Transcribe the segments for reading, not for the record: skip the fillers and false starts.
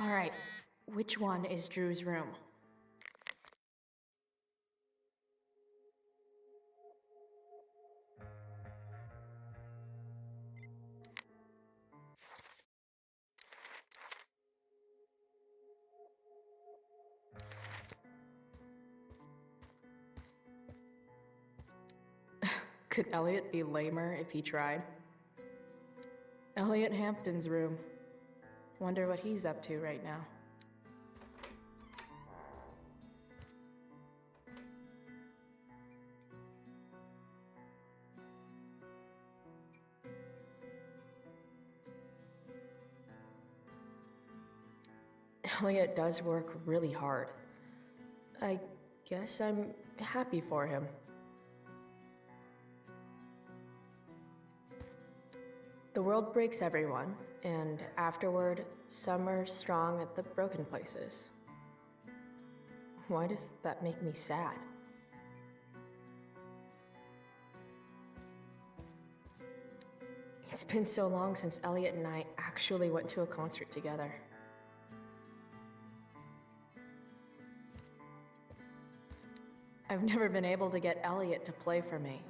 All right, which one is Drew's room? Could Elliot be lamer if he tried? Elliot Hampton's room. Wonder what he's up to right now. Elliot does work really hard. I guess I'm happy for him. The world breaks everyone, and afterward, some are strong at the broken places. Why does that make me sad? It's been so long since Elliot and I actually went to a concert together. I've never been able to get Elliot to play for me.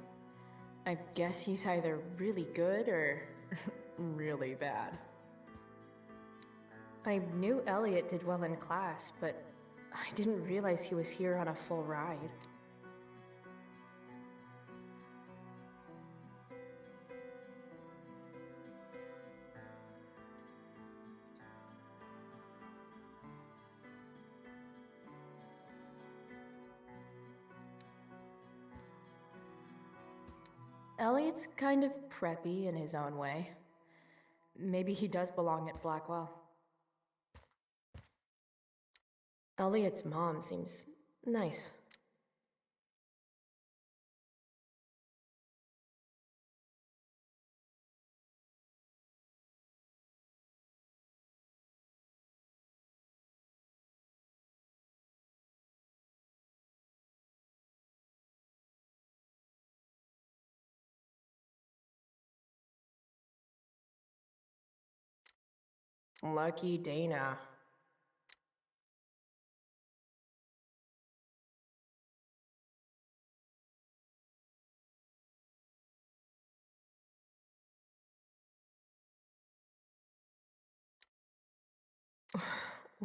I guess he's either really good or really bad. I knew Elliot did well in class, but I didn't realize he was here on a full ride. Elliot's kind of preppy in his own way. Maybe he does belong at Blackwell. Elliot's mom seems nice. Lucky Dana.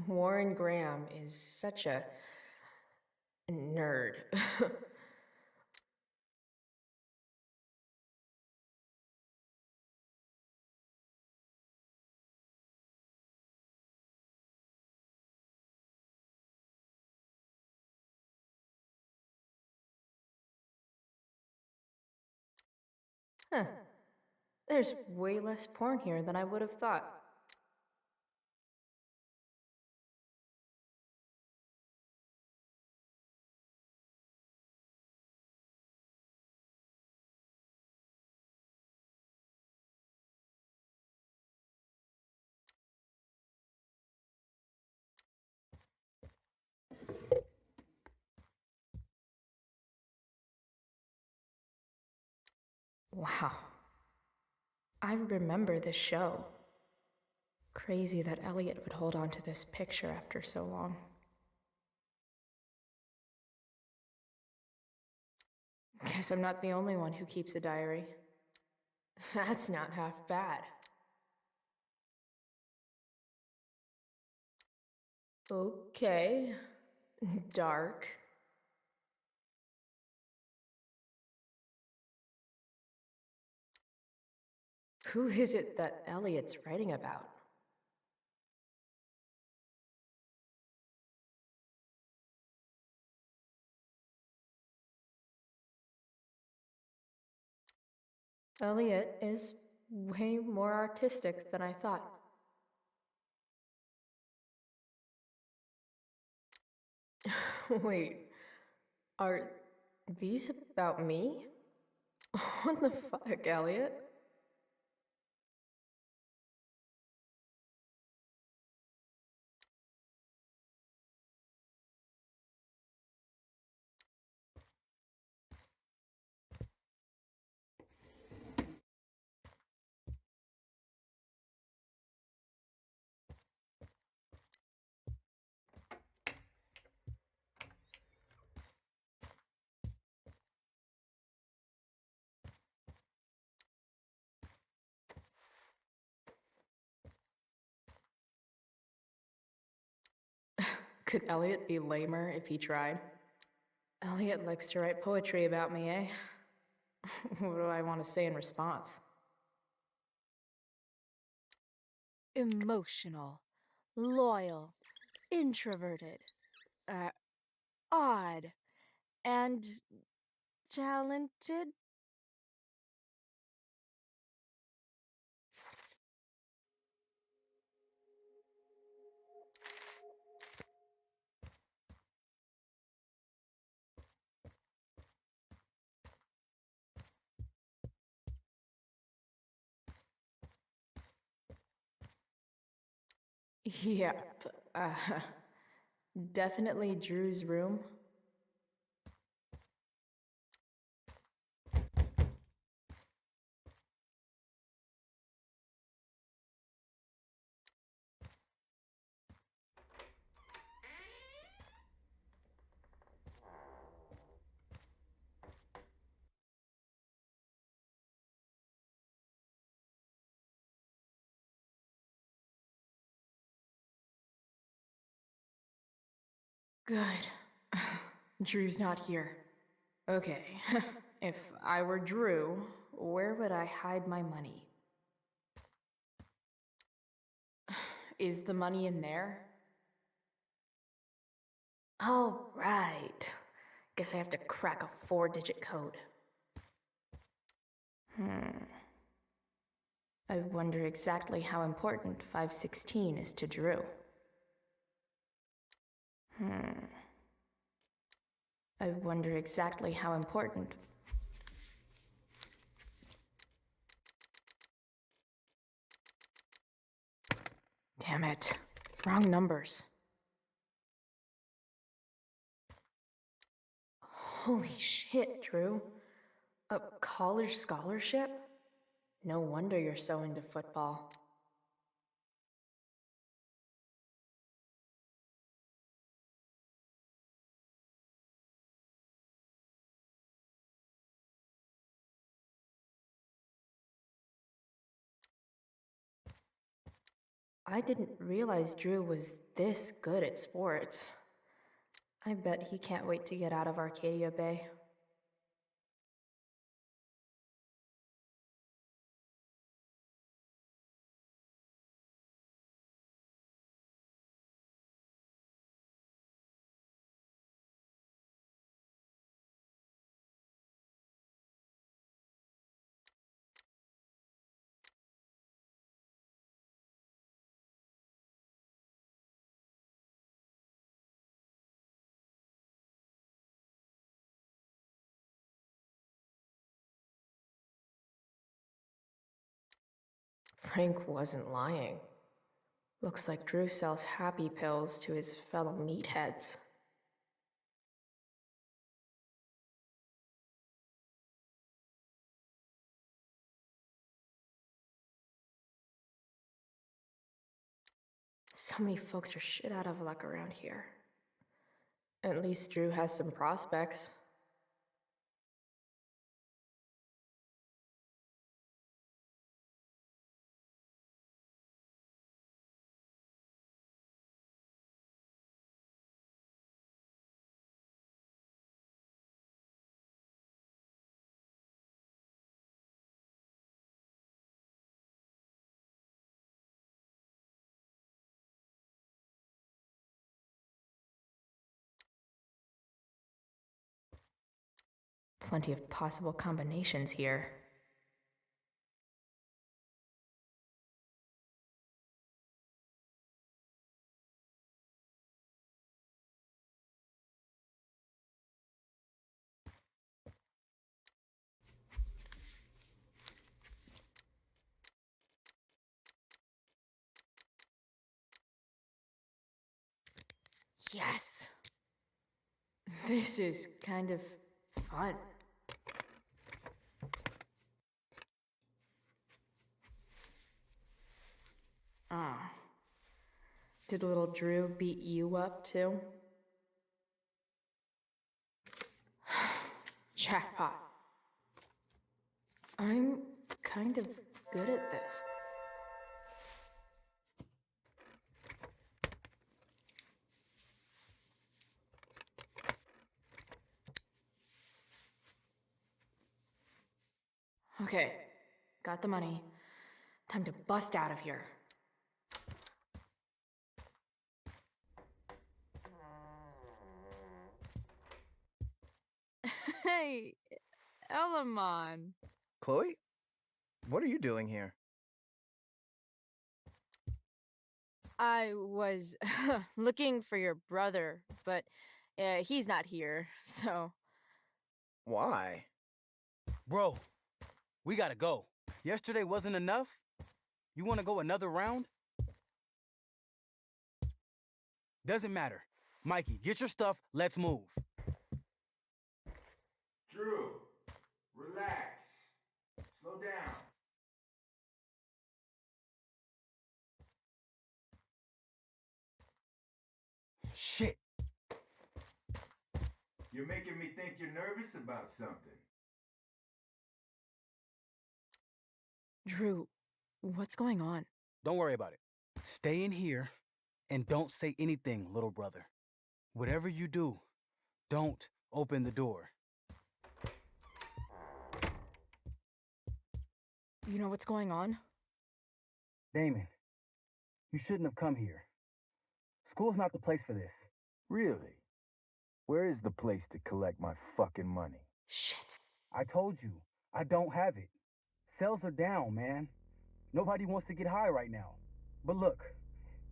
Warren Graham is such a nerd. Huh. There's way less porn here than I would have thought. Wow. I remember this show. Crazy that Elliot would hold on to this picture after so long. Guess I'm not the only one who keeps a diary. That's not half bad. Okay. Dark. Who is it that Elliot's writing about? Elliot is way more artistic than I thought. Wait, are these about me? What the fuck, Elliot? Could Elliot be lamer if he tried? Elliot likes to write poetry about me, eh? What do I want to say in response? Emotional, loyal, introverted, odd, and talented. Yep. Definitely Drew's room. Good. Drew's not here. Okay. If I were Drew, where would I hide my money? Is the money in there? Oh, right. Guess I have to crack a 4-digit code. I wonder exactly how important 516 is to Drew. I wonder exactly how important. Damn it. Wrong numbers. Holy shit, Drew. A college scholarship? No wonder you're so into football. I didn't realize Drew was this good at sports. I bet he can't wait to get out of Arcadia Bay. Frank wasn't lying. Looks like Drew sells happy pills to his fellow meatheads. So many folks are shit out of luck around here. At least Drew has some prospects. Plenty of possible combinations here. Yes! This is kind of fun. Ah. Did little Drew beat you up too? Jackpot. I'm kind of good at this. Okay, got the money. Time to bust out of here. Hey, Elamon. Chloe? What are you doing here? I was looking for your brother, but he's not here, so... Why? Bro, we gotta go. Yesterday wasn't enough? You wanna go another round? Doesn't matter. Mikey, get your stuff, let's move. Drew, relax. Slow down. Shit. You're making me think you're nervous about something. Drew, what's going on? Don't worry about it. Stay in here and don't say anything, little brother. Whatever you do, don't open the door. You know what's going on? Damon, you shouldn't have come here. School's not the place for this. Really? Where is the place to collect my fucking money? Shit. I told you, I don't have it. Sales are down, man. Nobody wants to get high right now. But look,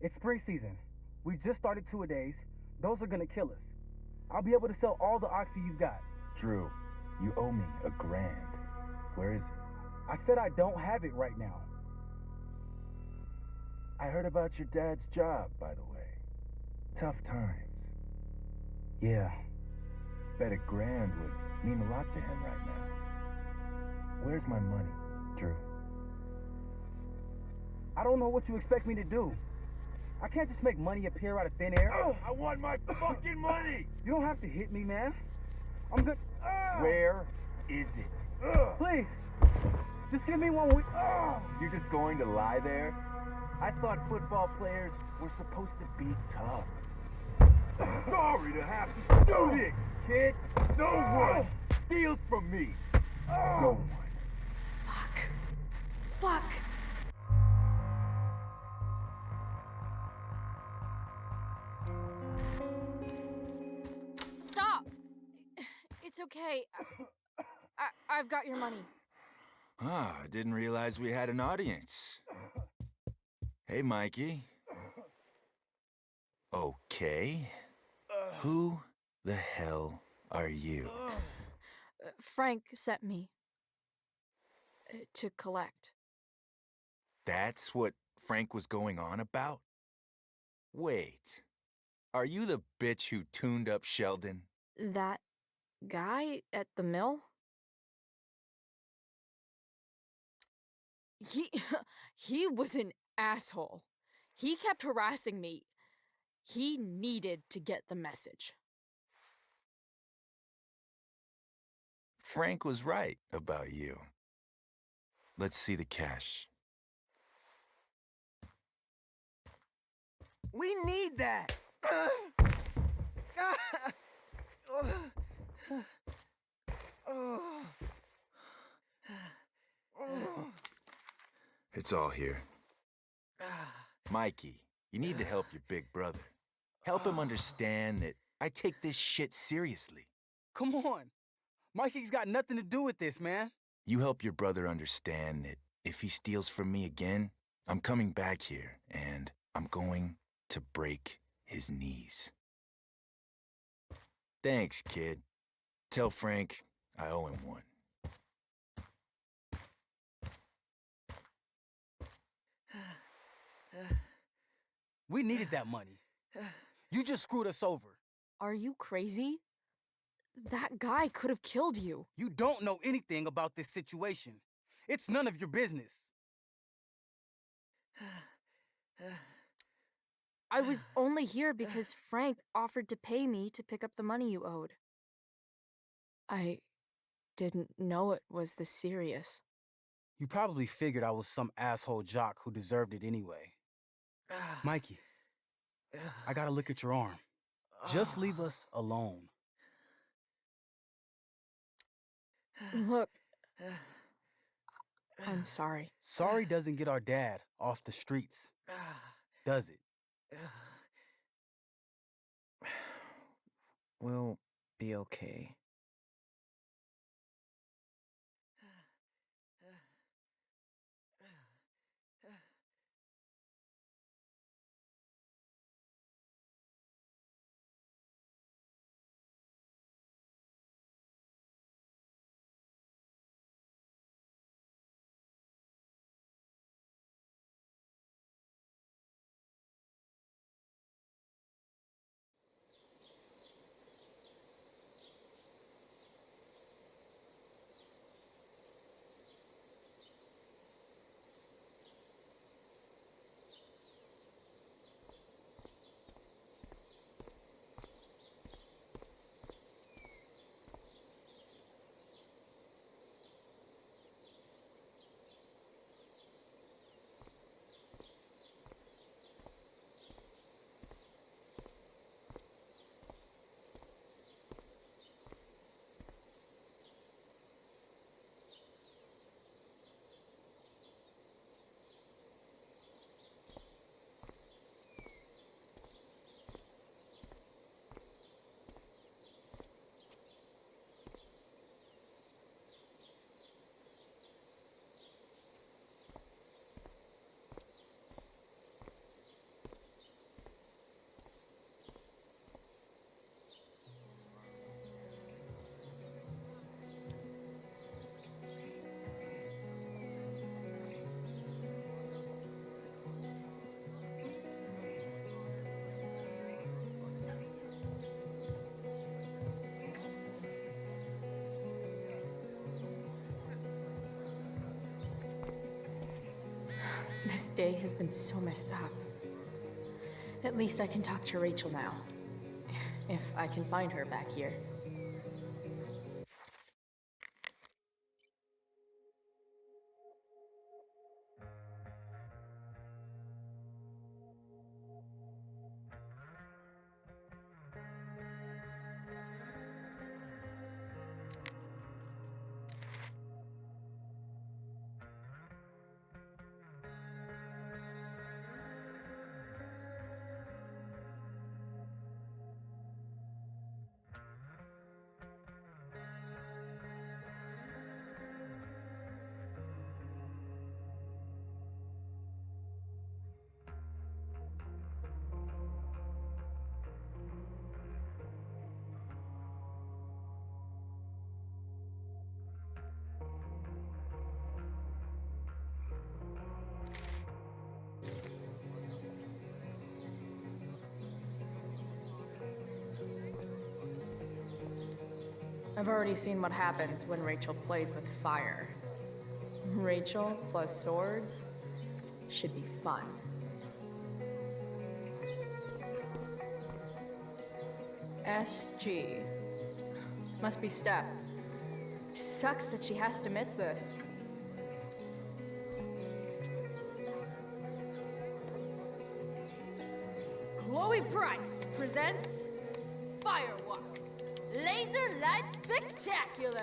it's spring season. We just started two-a-days. Those are gonna kill us. I'll be able to sell all the oxy you've got. Drew, you owe me $1,000. Where is it? I said I don't have it right now. I heard about your dad's job, by the way. Tough times. Yeah. Bet $1,000 would mean a lot to him right now. Where's my money, Drew? I don't know what you expect me to do. I can't just make money appear out of thin air. I want my fucking money! You don't have to hit me, man. I'm good. Where is it? Please, just give me 1 week. You're just going to lie there? I thought football players were supposed to be tough. Sorry to have to do this, kid. No one steals from me. No one. Fuck. Stop. It's okay. I've got your money. Ah, I didn't realize we had an audience. Hey, Mikey. Okay. Who the hell are you? Frank sent me to collect. That's what Frank was going on about? Wait. Are you the bitch who tuned up Sheldon? That guy at the mill? He was an asshole. He kept harassing me. He needed to get the message. Frank was right about you. Let's see the cash. We need that! It's all here. Mikey, you need to help your big brother. Help him understand that I take this shit seriously. Come on. Mikey's got nothing to do with this, man. You help your brother understand that if he steals from me again, I'm coming back here and I'm going to break his knees. Thanks, kid. Tell Frank I owe him one. We needed that money. You just screwed us over. Are you crazy? That guy could have killed you. You don't know anything about this situation. It's none of your business. I was only here because Frank offered to pay me to pick up the money you owed. I didn't know it was this serious. You probably figured I was some asshole jock who deserved it anyway. Mikey, I gotta look at your arm. Just leave us alone. Look, I'm sorry. Sorry doesn't get our dad off the streets, does it? We'll be okay. This day has been so messed up. At least I can talk to Rachel now. If I can find her back here. I've already seen what happens when Rachel plays with fire. Rachel plus swords should be fun. SG. Must be Steph. Sucks that she has to miss this. Chloe Price presents Firewalk. Laser Light Spectacular!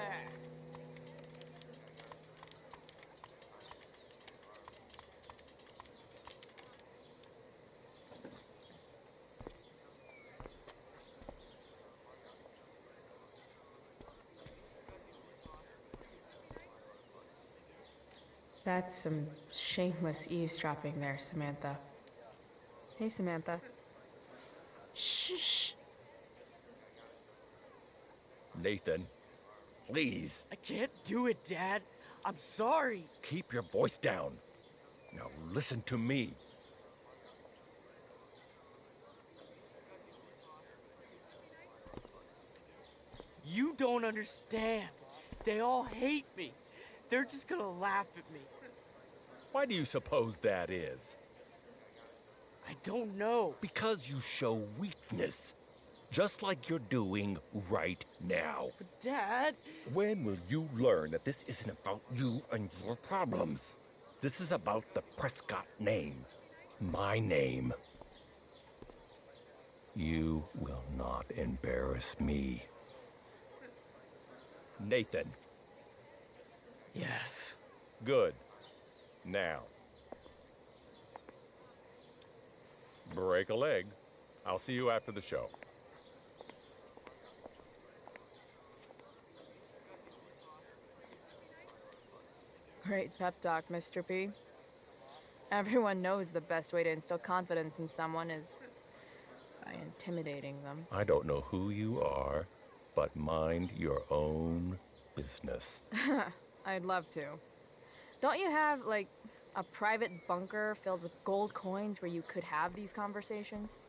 That's some shameless eavesdropping there, Samantha. Hey, Samantha. Shh. Nathan, please. I can't do it, Dad. I'm sorry. Keep your voice down. Now listen to me. You don't understand. They all hate me. They're just gonna laugh at me. Why do you suppose that is? I don't know. Because you show weakness. Just like you're doing right now. But Dad... When will you learn that this isn't about you and your problems? This is about the Prescott name. My name. You will not embarrass me. Nathan. Yes. Good. Now. Break a leg. I'll see you after the show. Great pep talk, Mr. P. Everyone knows the best way to instill confidence in someone is by intimidating them. I don't know who you are, but mind your own business. I'd love to. Don't you have, like, a private bunker filled with gold coins where you could have these conversations?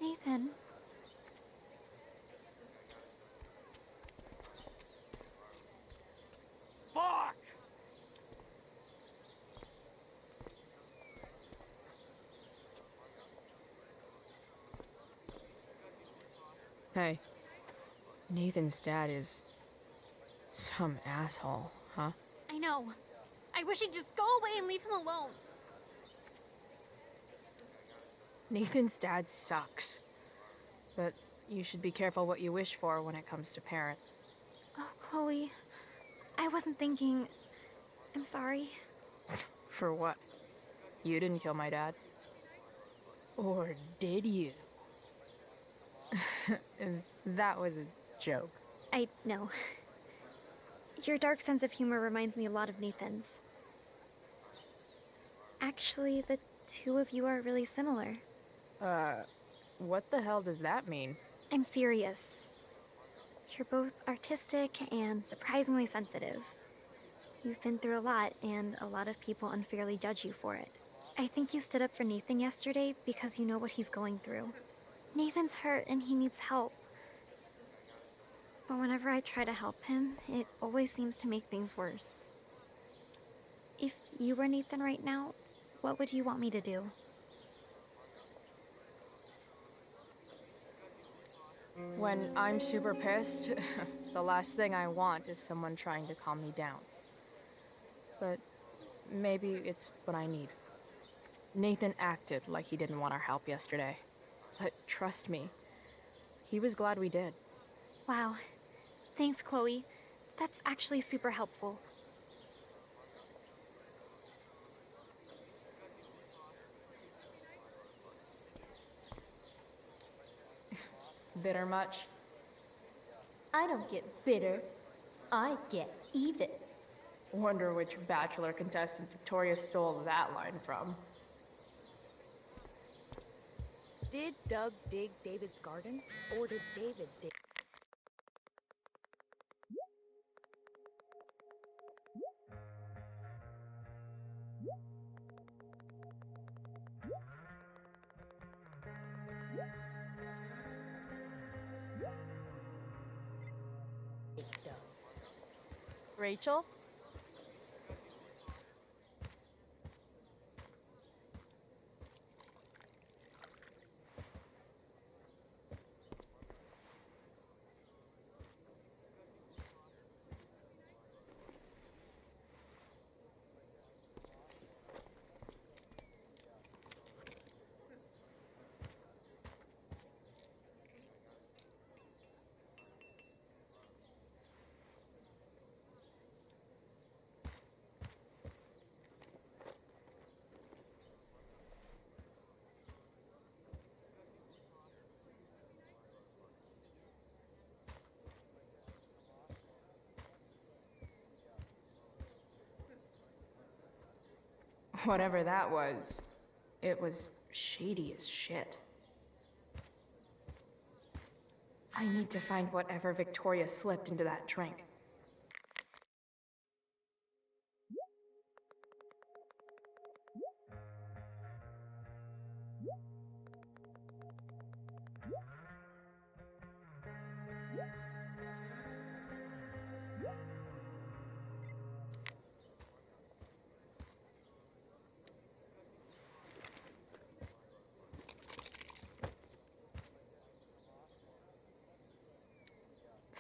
Nathan. Fuck! Hey, Nathan's dad is some asshole, huh? I know. I wish he'd just go away and leave him alone. Nathan's dad sucks. But you should be careful what you wish for when it comes to parents. Oh, Chloe. I wasn't thinking. I'm sorry. For what? You didn't kill my dad. Or did you? That was a joke. I know. Your dark sense of humor reminds me a lot of Nathan's. Actually, the two of you are really similar. What the hell does that mean? I'm serious. You're both artistic and surprisingly sensitive. You've been through a lot, and a lot of people unfairly judge you for it. I think you stood up for Nathan yesterday because you know what he's going through. Nathan's hurt and he needs help. But whenever I try to help him, it always seems to make things worse. If you were Nathan right now, what would you want me to do? When I'm super pissed, the last thing I want is someone trying to calm me down. But maybe it's what I need. Nathan acted like he didn't want our help yesterday. But trust me, he was glad we did. Wow. Thanks, Chloe. That's actually super helpful. Bitter much? I don't get bitter. I get even. Wonder which Bachelor contestant Victoria stole that line from. Did Doug dig David's garden? Or did David dig? Rachel? Whatever that was, it was shady as shit. I need to find whatever Victoria slipped into that drink.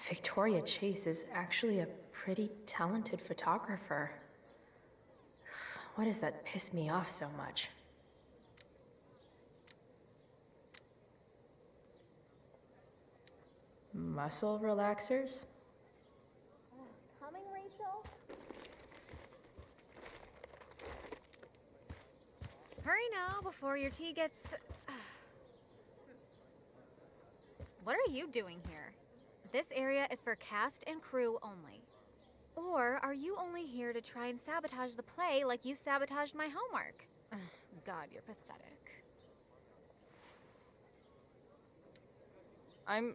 Victoria Chase is actually a pretty talented photographer. Why does that piss me off so much? Muscle relaxers? Coming, Rachel? Hurry now before your tea gets... What are you doing here? This area is for cast and crew only. Or are you only here to try and sabotage the play like you sabotaged my homework? God, you're pathetic. I'm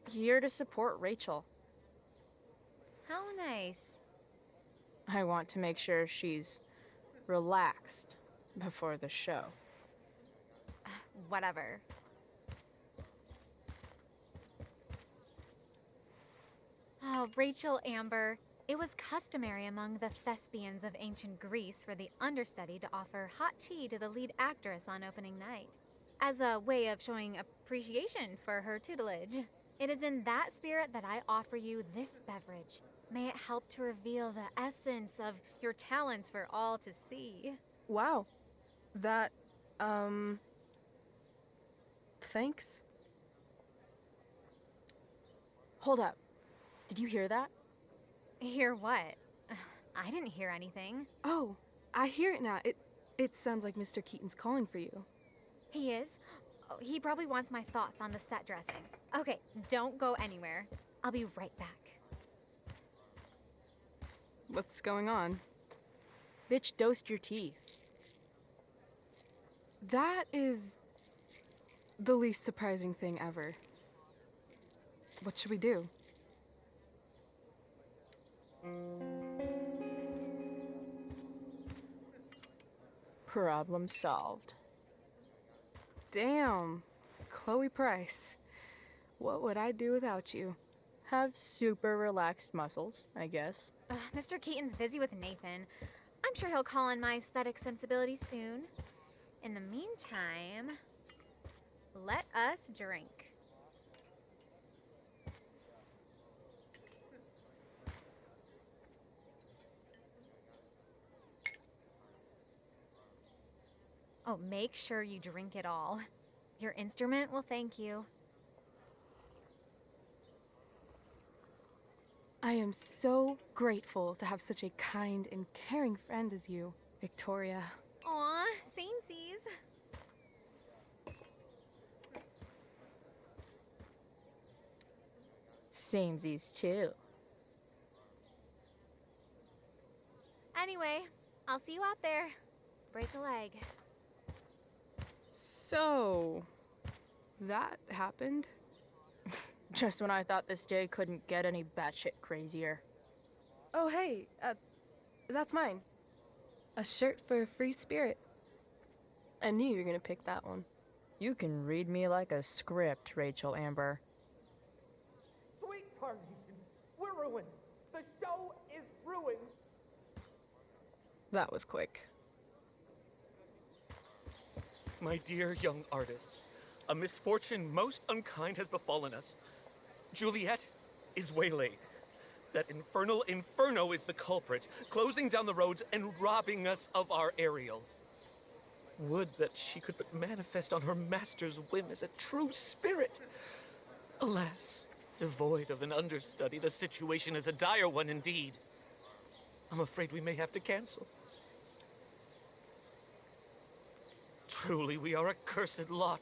here to support Rachel. How nice. I want to make sure she's relaxed before the show. Whatever. Oh, Rachel Amber. It was customary among the thespians of ancient Greece for the understudy to offer hot tea to the lead actress on opening night, as a way of showing appreciation for her tutelage. It is in that spirit that I offer you this beverage. May it help to reveal the essence of your talents for all to see. Wow. That, thanks. Hold up. Did you hear that? Hear what? I didn't hear anything. Oh, I hear it now. It sounds like Mr. Keaton's calling for you. He is? Oh, he probably wants my thoughts on the set dressing. Okay, don't go anywhere. I'll be right back. What's going on? Bitch, dosed your teeth. That is the least surprising thing ever. What should we do? Problem solved. Damn, Chloe Price. What would I do without you? Have super relaxed muscles, I guess. Mr. Keaton's busy with Nathan. I'm sure he'll call on my aesthetic sensibilities soon. In the meantime, let us drink. Oh, make sure you drink it all. Your instrument will thank you. I am so grateful to have such a kind and caring friend as you, Victoria. Aw, samesies. Samesies too. Anyway, I'll see you out there. Break a leg. So, that happened? Just when I thought this day couldn't get any batshit crazier. Oh, hey, that's mine. A shirt for a free spirit. I knew you were gonna pick that one. You can read me like a script, Rachel Amber. Sweet Carnation, we're ruined. The show is ruined. That was quick. My dear young artists, a misfortune most unkind has befallen us. Juliet is waylaid. That infernal Inferno is the culprit, closing down the roads and robbing us of our Ariel. Would that she could but manifest on her master's whim as a true spirit. Alas, devoid of an understudy, the situation is a dire one indeed. I'm afraid we may have to cancel. Truly, we are a cursed lot.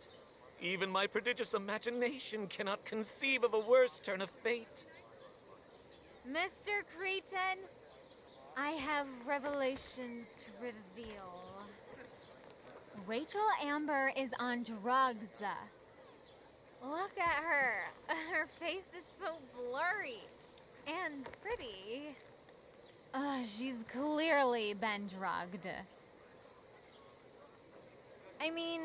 Even my prodigious imagination cannot conceive of a worse turn of fate. Mr. Cretan, I have revelations to reveal. Rachel Amber is on drugs. Look at her. Her face is so blurry and pretty. She's clearly been drugged. I mean,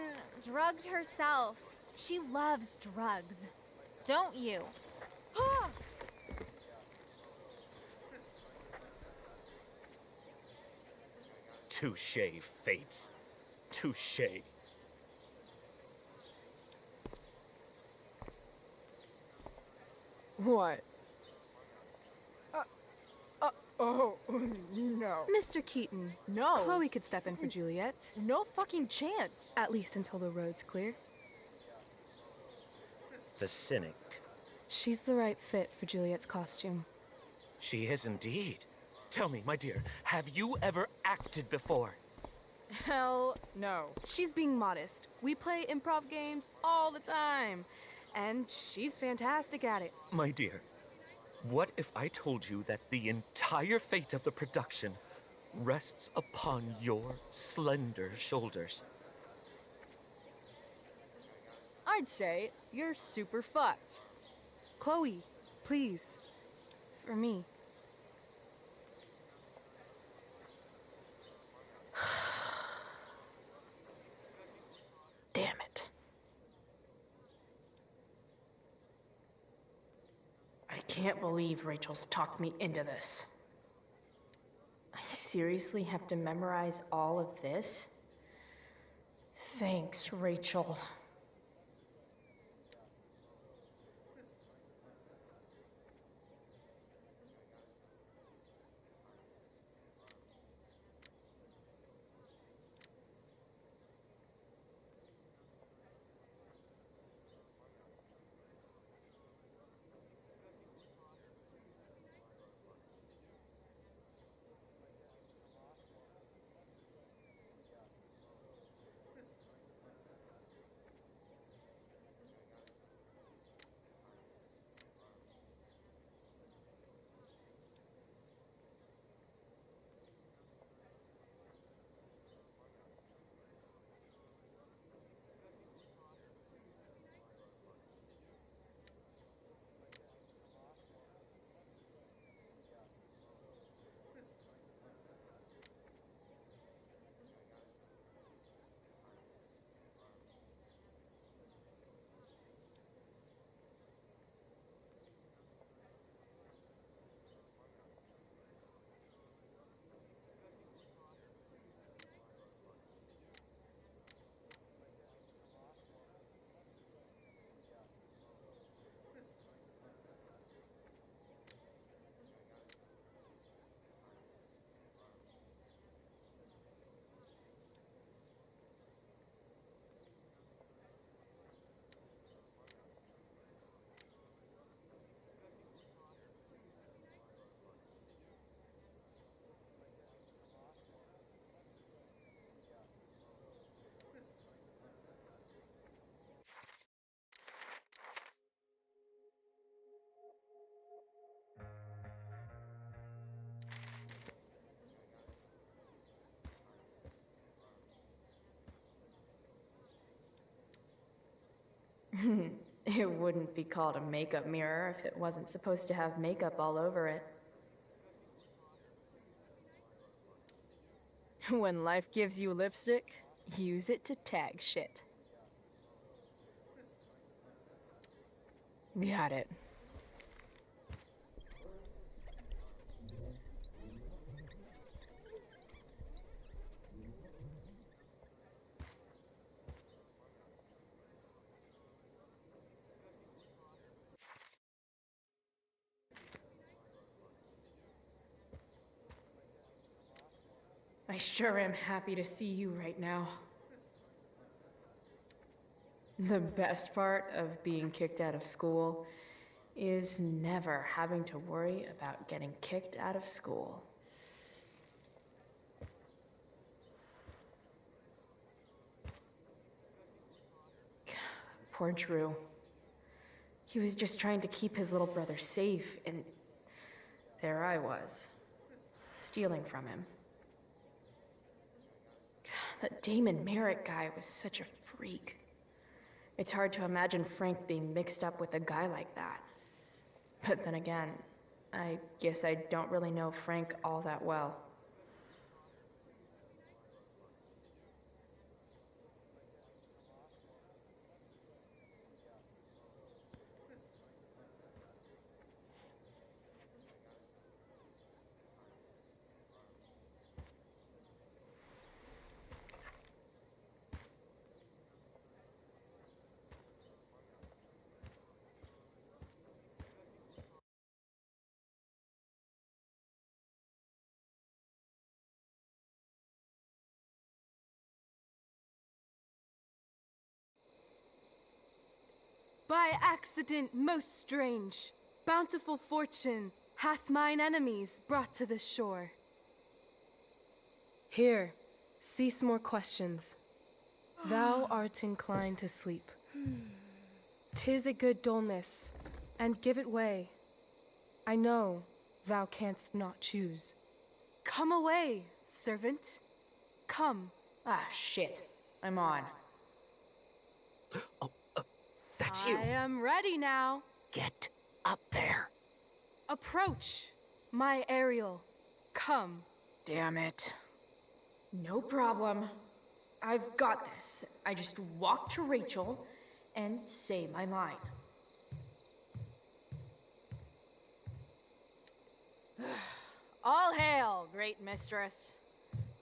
drugged herself. She loves drugs. Don't you? Touché, Fates. Touché. What? Oh, no. Mr. Keaton. No. Chloe could step in for Juliet. No fucking chance. At least until the road's clear. The cynic She's the right fit for Juliet's costume. She is indeed. Tell me, my dear, have you ever acted before? Hell no. She's being modest. We play improv games all the time, and she's fantastic at it. My dear, what if I told you that the entire fate of the production rests upon your slender shoulders? I'd say you're super fucked. Chloe, please. For me. Damn it. I can't believe Rachel's talked me into this. I seriously have to memorize all of this? Thanks, Rachel. It wouldn't be called a makeup mirror if it wasn't supposed to have makeup all over it. When life gives you lipstick, use it to tag shit. Got it. I sure am happy to see you right now. The best part of being kicked out of school is never having to worry about getting kicked out of school. Poor Drew. He was just trying to keep his little brother safe, and there I was, stealing from him. That Damon Merritt guy was such a freak. It's hard to imagine Frank being mixed up with a guy like that. But then again, I guess I don't really know Frank all that well. By accident most strange, bountiful fortune hath mine enemies brought to this shore. Here, cease more questions. Thou art inclined to sleep. 'Tis a good dullness, and give it way. I know thou canst not choose. Come away, servant. Come. Ah, shit. I'm on. That's you. I am ready now. Get up there. Approach, my Ariel. Come. Damn it. No problem. I've got this. I just walk to Rachel and say my line. All hail, great mistress.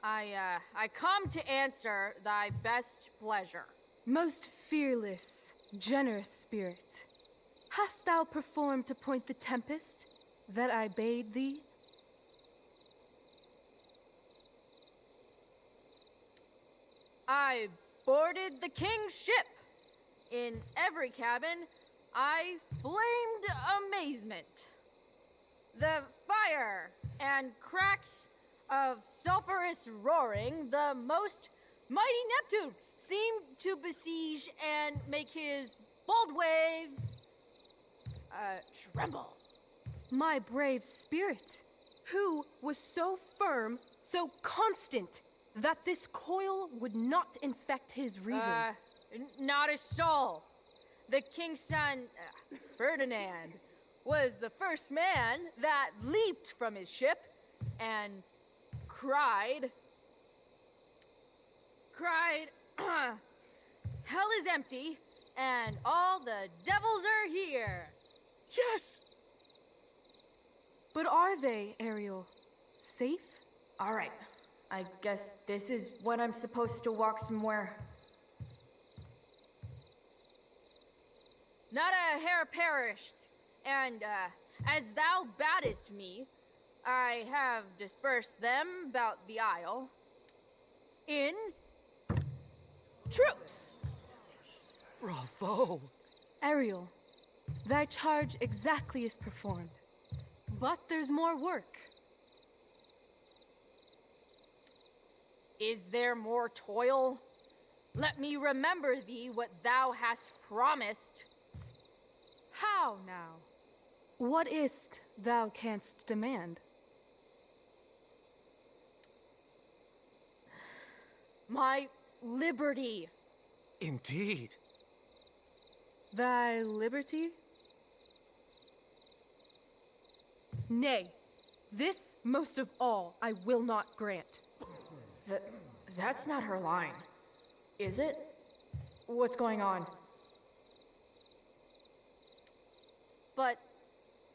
I come to answer thy best pleasure. Most fearless, generous spirit, hast thou performed to point the tempest that I bade thee? I boarded the king's ship. In every cabin, I flamed amazement. The fire and cracks of sulphurous roaring, the most mighty Neptune seemed to besiege and make his bold waves tremble. My brave spirit, who was so firm, so constant, that this coil would not infect his reason. Not a soul. The king's son, Ferdinand, was the first man that leaped from his ship and cried, hell is empty and all the devils are here. Yes! But are they, Ariel? Safe? All right. I guess this is when I'm supposed to walk somewhere. Not a hair perished, and as thou baddest me, I have dispersed them about the isle in troops. Bravo! Ariel, thy charge exactly is performed, but there's more work. Is there more toil? Let me remember thee what thou hast promised. How now? What is't thou canst demand? My liberty. Indeed. Thy liberty? Nay, this most of all I will not grant. That's not her line. Is it? What's going on? But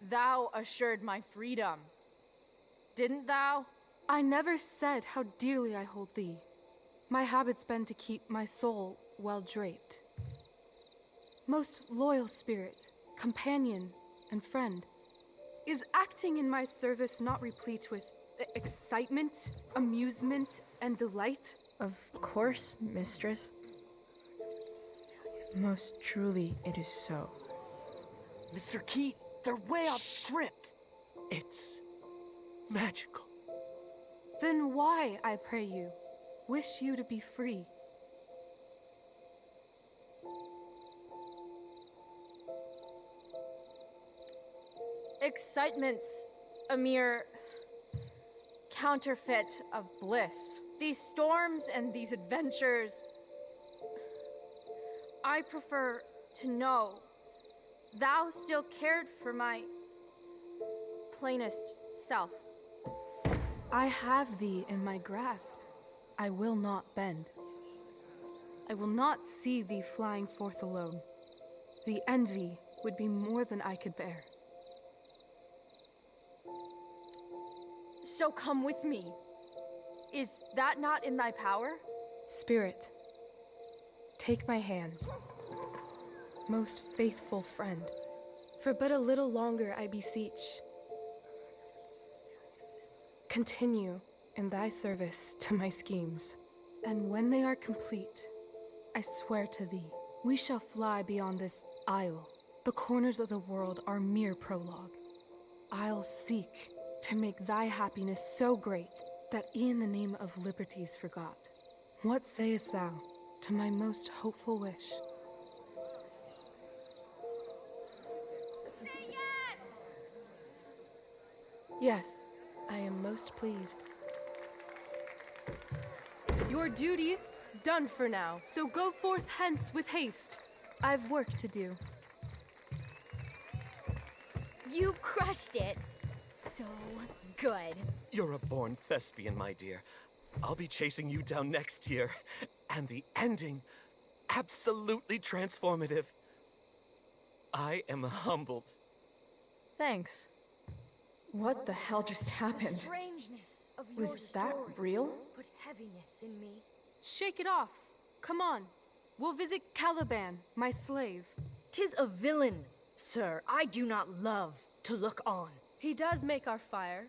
thou assured my freedom, didn't thou? I never said how dearly I hold thee. My habit's been to keep my soul well draped. Most loyal spirit, companion, and friend, is acting in my service not replete with excitement, amusement, and delight? Of course, mistress. Most truly it is so. Mr. Keat, they're way off script. It's magical. Then why, I pray you, wish you to be free? Excitement's a mere counterfeit of bliss. These storms and these adventures, I prefer to know thou still cared for my plainest self. I have thee in my grasp. I will not bend. I will not see thee flying forth alone. The envy would be more than I could bear. So come with me. Is that not in thy power? Spirit, take my hands. Most faithful friend, for but a little longer I beseech. Continue in thy service to my schemes, and when they are complete, I swear to thee, we shall fly beyond this isle, the corners of the world are mere prologue. I'll seek to make thy happiness so great that e'en the name of liberty's forgot. What sayest thou to my most hopeful wish? Yes, I am most pleased. Your duty done for now, so go forth hence with haste. I've work to do. You crushed it. So good. You're a born thespian, my dear. I'll be chasing you down next year. And the ending, absolutely transformative. I am humbled. Thanks. What the hell just happened? Strangeness of your Was that story real? Put heaviness in me. Shake it off. Come on. We'll visit Caliban, my slave. 'Tis a villain, sir, I do not love to look on. He does make our fire,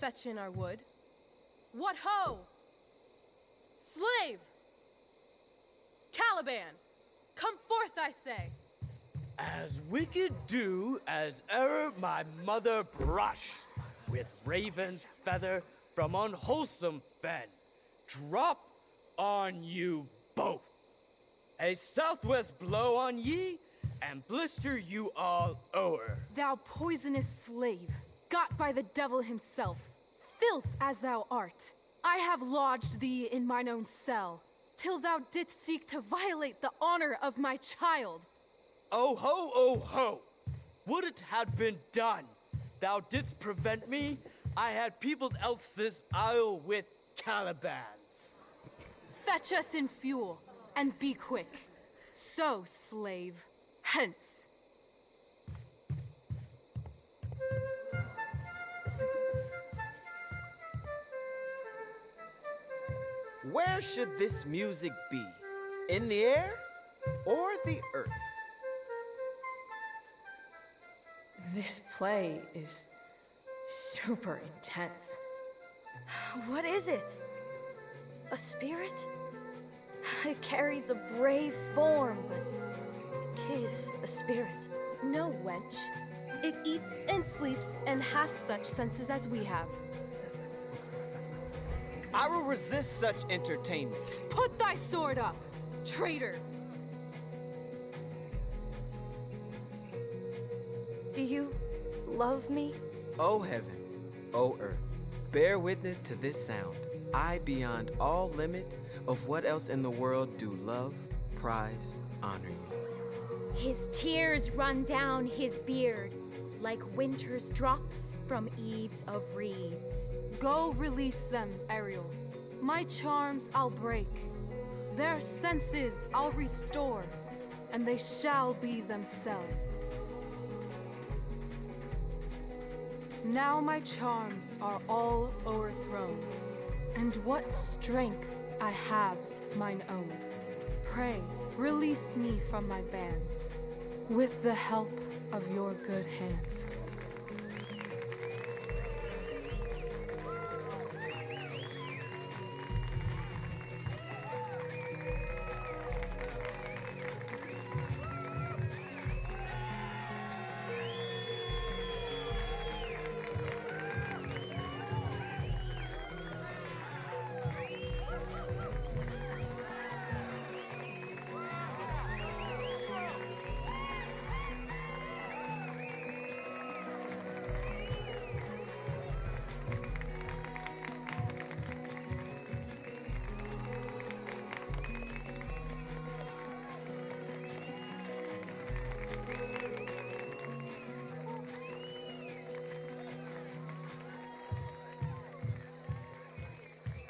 fetch in our wood. What ho! Slave! Caliban! Come forth, I say! As wicked do as e'er my mother brush, with raven's feather from unwholesome fen, drop on you both. A southwest blow on ye, and blister you all o'er. Thou poisonous slave, got by the devil himself, filth as thou art, I have lodged thee in mine own cell, till thou didst seek to violate the honor of my child. Oh ho, oh ho! Would it had been done! Thou didst prevent me, I had peopled else this isle with Calibans. Fetch us in fuel, and be quick. So, slave, hence. Where should this music be? In the air or the earth? This play is super intense. What is it? A spirit? It carries a brave form, but 'tis a spirit. No, wench. It eats and sleeps and hath such senses as we have. I will resist such entertainment. Put thy sword up, traitor! Do you love me? O heaven, O earth, bear witness to this sound. I, beyond all limit of what else in the world, do love, prize, honor you. His tears run down his beard like winter's drops from eaves of reeds. Go release them, Ariel. My charms I'll break. Their senses I'll restore, and they shall be themselves. Now my charms are all o'erthrown, and what strength I have's mine own. Pray, release me from my bands, with the help of your good hands.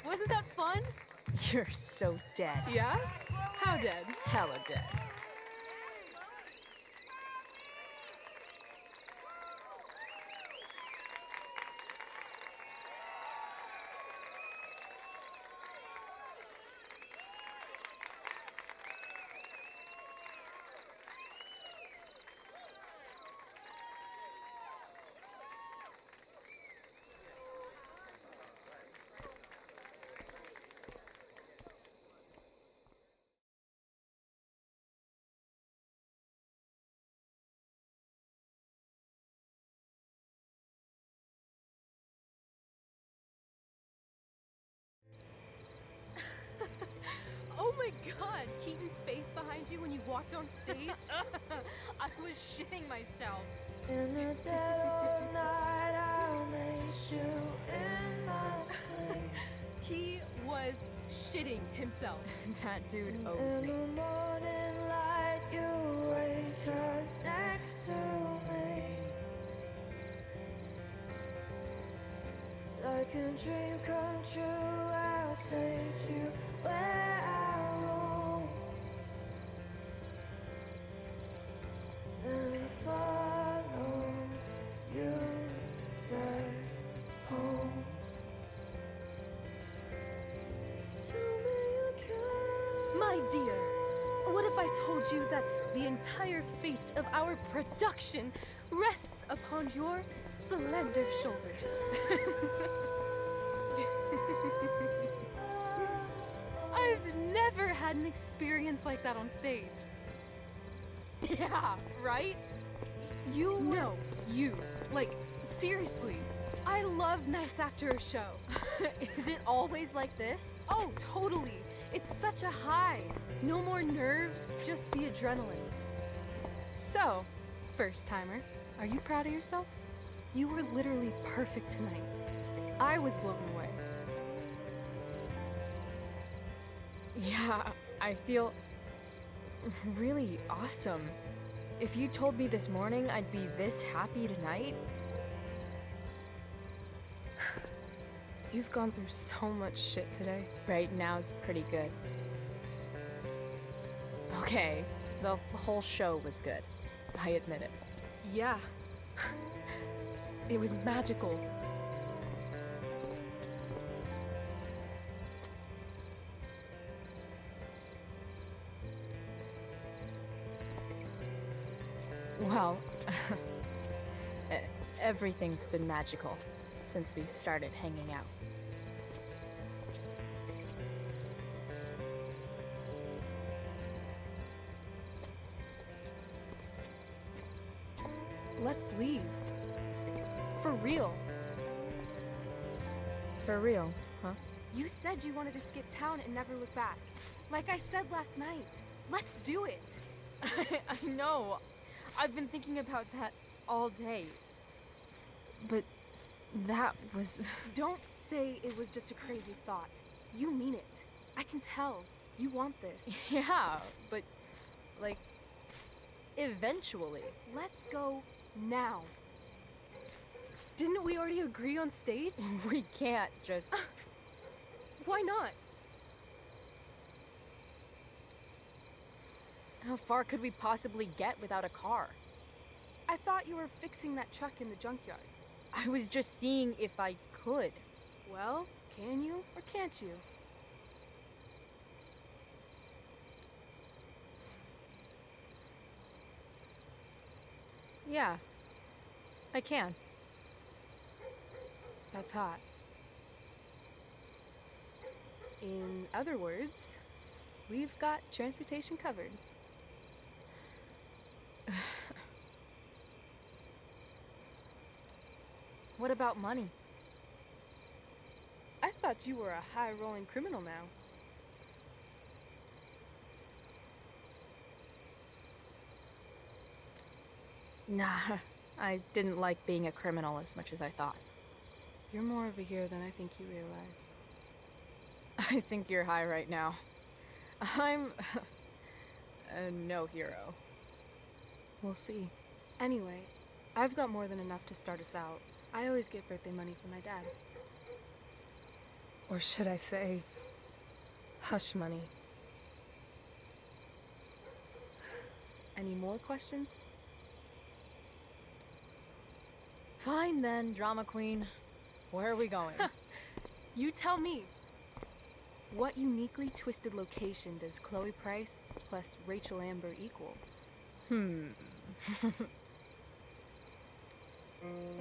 Wasn't that fun? You're so dead. Yeah? How dead? Hella dead. my god, Keaton's face behind you when you walked on stage? I was shitting myself. In the dead of night, I'll make you in my sleep. He was shitting himself. That dude owes In me. the morning light, you wake up next to me. Like a dream come true, I'll take you where I roam. And follow you back home. My dear, what if I told you that the entire fate of our production rests upon your slender shoulders? I've never had an experience like that on stage. Yeah, right? You No, you. Like, seriously. I love nights after a show. Is it always like this? Oh, totally. It's such a high. No more nerves, just the adrenaline. So, first timer, are you proud of yourself? You were literally perfect tonight. I was blown away. Yeah, I feel really awesome. If you told me this morning I'd be this happy tonight. You've gone through so much shit today. Right now's pretty good. Okay, the whole show was good. I admit it. Yeah. It was magical. Well, everything's been magical since we started hanging out. Let's leave. For real. For real, huh? You said you wanted to skip town and never look back. Like I said last night. Let's do it. I know. I've been thinking about that all day. But that was... Don't say it was just a crazy thought. You mean it. I can tell. You want this. Yeah, but, like, eventually. Let's go now. Didn't we already agree on stage? We can't just... Why not? How far could we possibly get without a car? I thought you were fixing that truck in the junkyard. I was just seeing if I could. Well, can you or can't you? Yeah, I can. That's hot. In other words, we've got transportation covered. What about money? I thought you were a high-rolling criminal now. Nah, I didn't like being a criminal as much as I thought. You're more of a hero than I think you realize. I think you're high right now. I'm no hero. We'll see. Anyway, I've got more than enough to start us out. I always get birthday money from my dad. Or should I say, hush money. Any more questions? Fine then, drama queen. Where are we going? You tell me. What uniquely twisted location does Chloe Price plus Rachel Amber equal?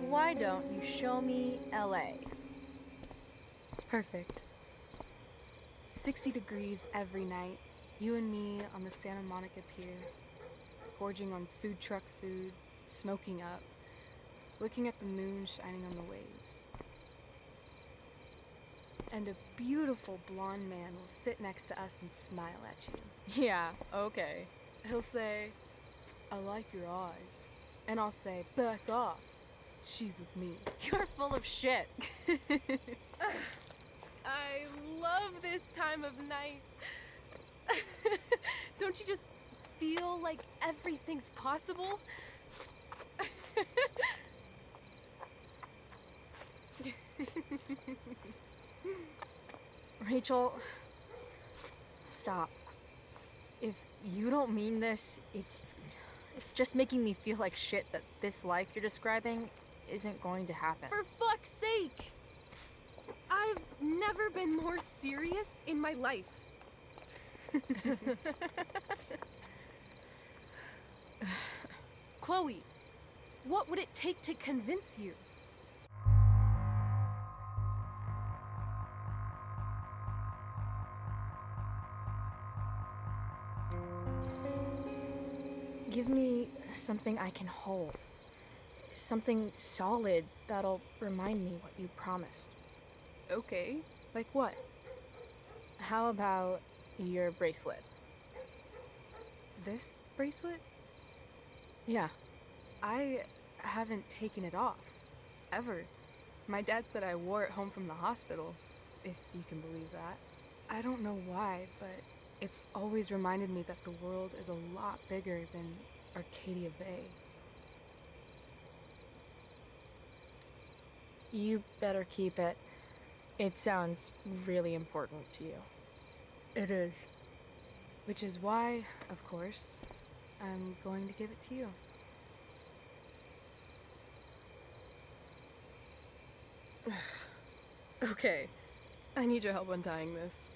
Why don't you show me LA? Perfect. 60 degrees every night. You and me on the Santa Monica Pier, gorging on food truck food, smoking up, looking at the moon shining on the waves. And a beautiful blonde man will sit next to us and smile at you. Yeah, okay. He'll say, I like your eyes. And I'll say, back off. She's with me. You're full of shit. I love this time of night. Don't you just feel like everything's possible? Rachel, stop. If you don't mean this, it's just making me feel like shit that this life you're describing isn't going to happen. For fuck's sake! I've never been more serious in my life. Chloe, what would it take to convince you? Give me something I can hold. Something solid that'll remind me what you promised. Okay, like what? How about your bracelet? This bracelet? Yeah. I haven't taken it off. Ever. My dad said I wore it home from the hospital, if you can believe that. I don't know why, but it's always reminded me that the world is a lot bigger than Arcadia Bay. You better keep it. It sounds really important to you. It is. Which is why, of course, I'm going to give it to you. Okay, I need your help untying this.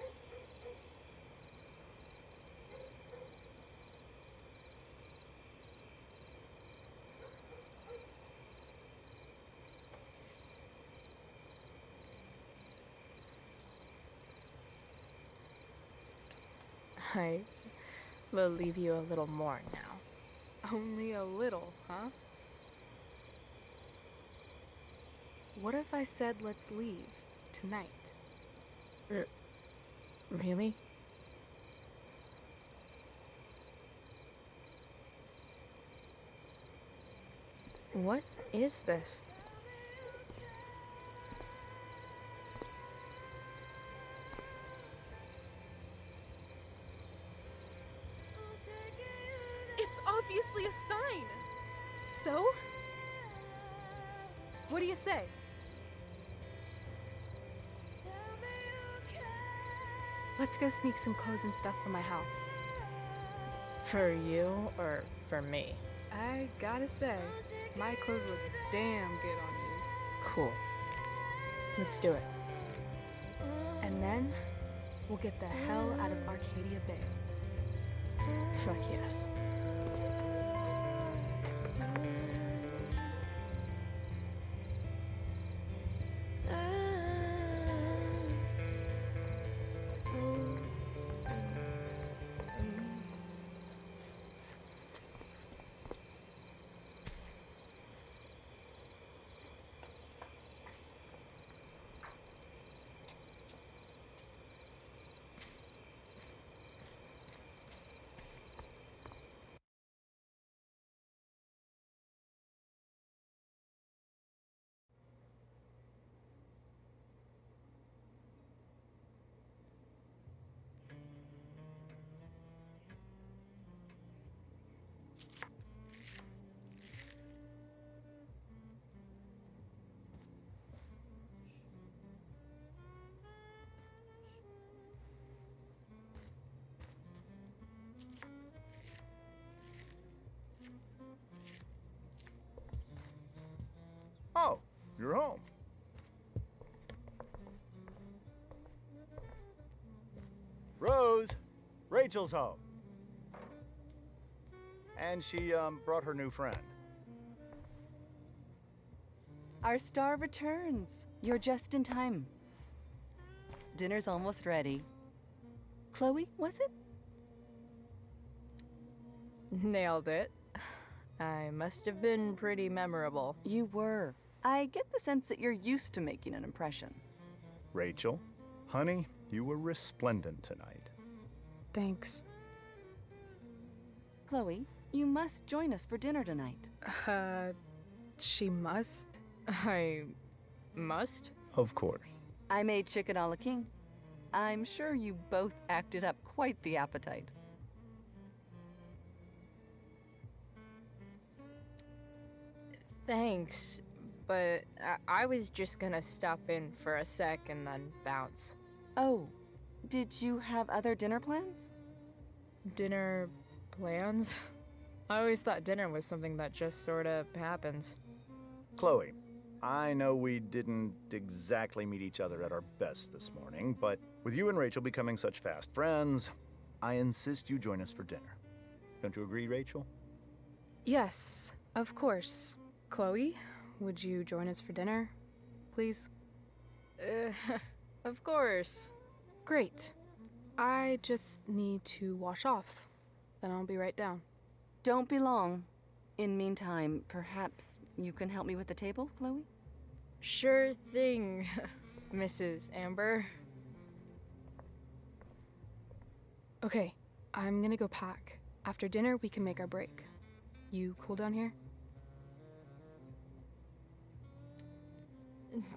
I will leave you a little more now. Only a little, huh? What if I said let's leave tonight? Really? What is this? It's obviously a sign! So? What do you say? Let's go sneak some clothes and stuff from my house. For you or for me? I gotta say, my clothes look damn good on you. Cool. Let's do it. And then, we'll get the hell out of Arcadia Bay. Fuck yes. Oh, you're home. Rose, Rachel's home. And she brought her new friend. Our star returns. You're just in time. Dinner's almost ready. Chloe, was it? Nailed it. I must have been pretty memorable. You were. I get the sense that you're used to making an impression. Rachel, Honey, you were resplendent tonight. Thanks. Chloe, you must join us for dinner tonight. She must? I must? Of course. I made chicken a la king. I'm sure you both acted up quite the appetite. Thanks, but I was just gonna stop in for a sec and then bounce. Oh, did you have other dinner plans? Dinner plans? I always thought dinner was something that just sorta happens. Chloe, I know we didn't exactly meet each other at our best this morning, but with you and Rachel becoming such fast friends, I insist you join us for dinner. Don't you agree, Rachel? Yes, of course. Chloe, would you join us for dinner, please? Of course. Great. I just need to wash off. Then I'll be right down. Don't be long. In meantime, perhaps you can help me with the table, Chloe? Sure thing, Mrs. Amber. Okay, I'm gonna go pack. After dinner, we can make our break. You cool down here?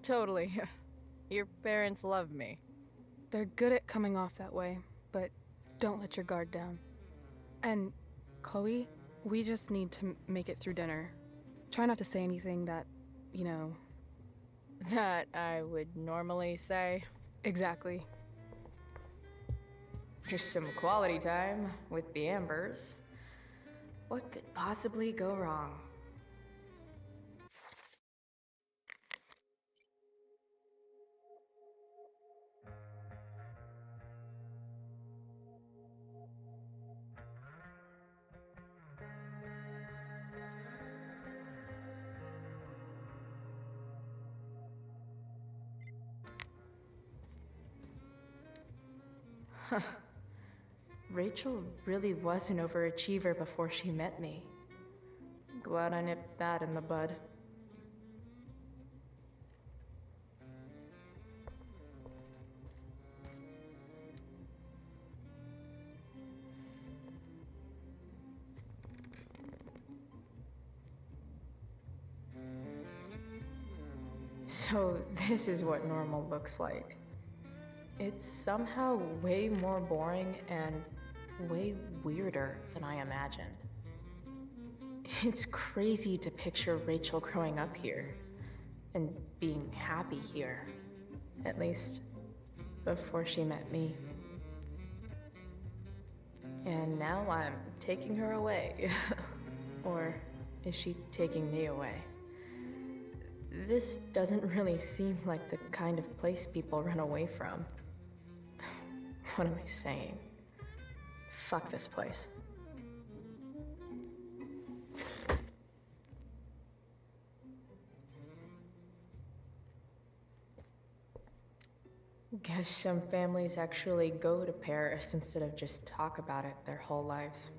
Totally. Your parents love me. They're good at coming off that way, but don't let your guard down. And, Chloe, we just need to make it through dinner. Try not to say anything that, you know... that I would normally say. Exactly. Just some quality time with the Ambers. What could possibly go wrong? Huh. Rachel really was an overachiever before she met me. Glad I nipped that in the bud. So this is what normal looks like. It's somehow way more boring and way weirder than I imagined. It's crazy to picture Rachel growing up here and being happy here, at least before she met me. And now I'm taking her away. Or is she taking me away? This doesn't really seem like the kind of place people run away from. What am I saying? Fuck this place. Guess some families actually go to Paris instead of just talk about it their whole lives.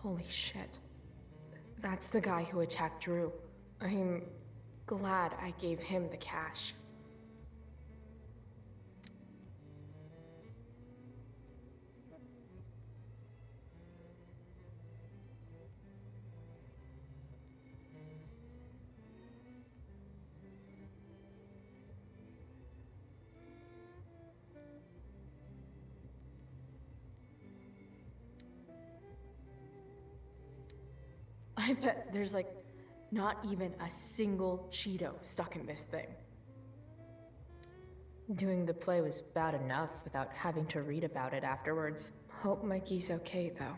Holy shit. That's the guy who attacked Drew. I'm glad I gave him the cash. I bet there's like not even a single Cheeto stuck in this thing. Doing the play was bad enough without having to read about it afterwards. Hope Mikey's okay though.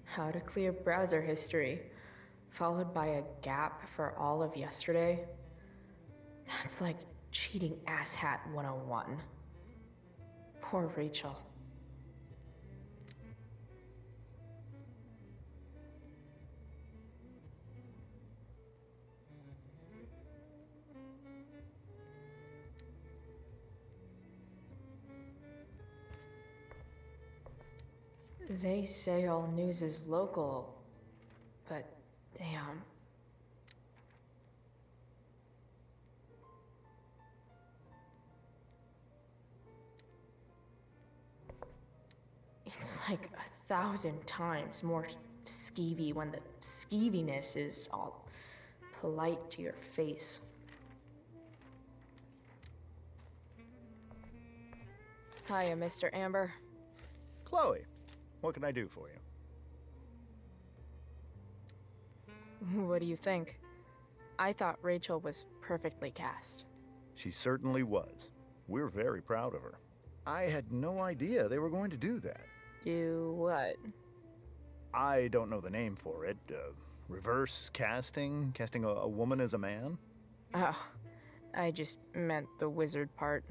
How to clear browser history, followed by a gap for all of yesterday. That's like cheating asshat 101. Poor Rachel. They say all news is local, but damn. It's like 1,000 times more skeevy when the skeeviness is all polite to your face. Hiya, Mr. Amber. Chloe, what can I do for you? What do you think? I thought Rachel was perfectly cast. She certainly was. We're very proud of her. I had no idea they were going to do that. Do what? I don't know the name for it. Reverse casting? Casting a woman as a man? Oh, I just meant the wizard part.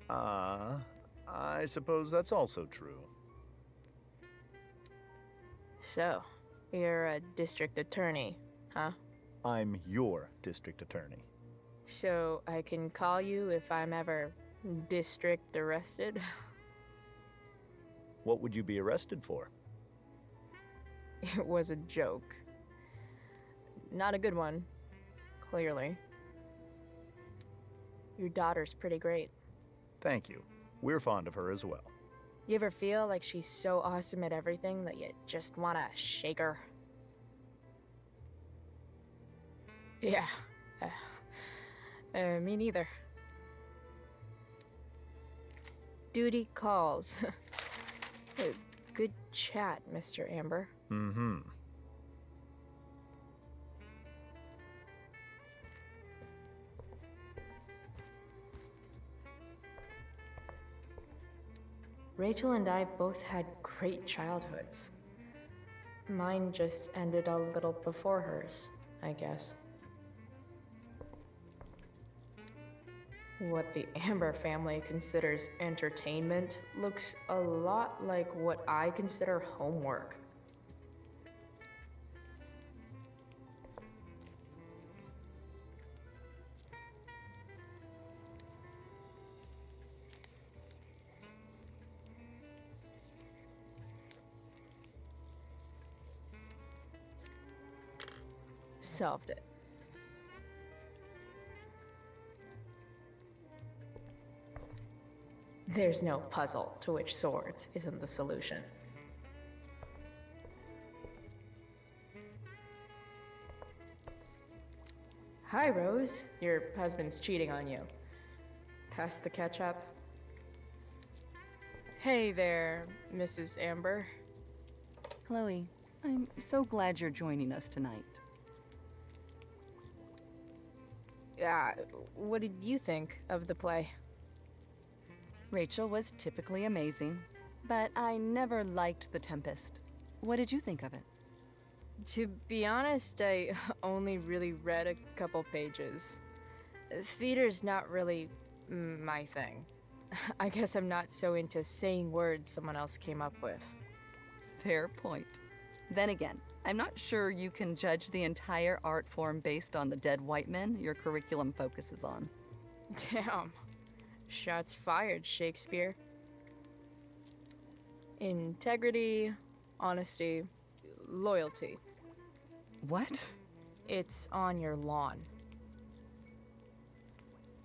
I suppose that's also true. So, you're a district attorney, huh? I'm your district attorney. So I can call you if I'm ever district arrested? What would you be arrested for? It was a joke. Not a good one, clearly. Your daughter's pretty great. Thank you. We're fond of her as well. You ever feel like she's so awesome at everything that you just want to shake her? Yeah. Me neither. Duty calls. Good chat, Mr. Amber. Mm-hmm. Rachel and I both had great childhoods. Mine just ended a little before hers, I guess. What the Amber family considers entertainment looks a lot like what I consider homework. Solved it. There's no puzzle to which swords isn't the solution. Hi, Rose. Your husband's cheating on you. Pass the ketchup. Hey there, Mrs. Amber. Chloe, I'm so glad you're joining us tonight. What did you think of the play? Rachel was typically amazing, but I never liked The Tempest. What did you think of it? To be honest, I only really read a couple pages. Theater's not really my thing. I guess I'm not so into saying words someone else came up with. Fair point. Then again, I'm not sure you can judge the entire art form based on the dead white men your curriculum focuses on. Damn. Shots fired, Shakespeare. Integrity, honesty, loyalty. What? It's on your lawn.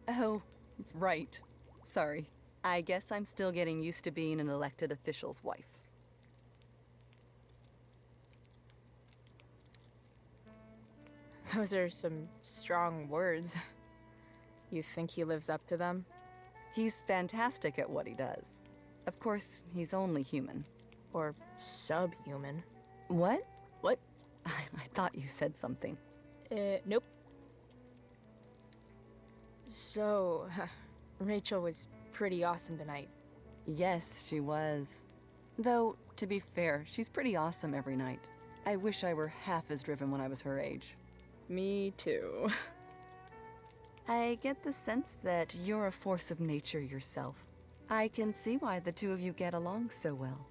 Oh, right. Sorry. I guess I'm still getting used to being an elected official's wife. Those are some strong words. You think he lives up to them? He's fantastic at what he does. Of course, he's only human. Or subhuman. What? What? I thought you said something. Nope. So, Rachel was pretty awesome tonight. Yes, she was. Though, to be fair, she's pretty awesome every night. I wish I were half as driven when I was her age. Me too. I get the sense that you're a force of nature yourself. I can see why the two of you get along so well.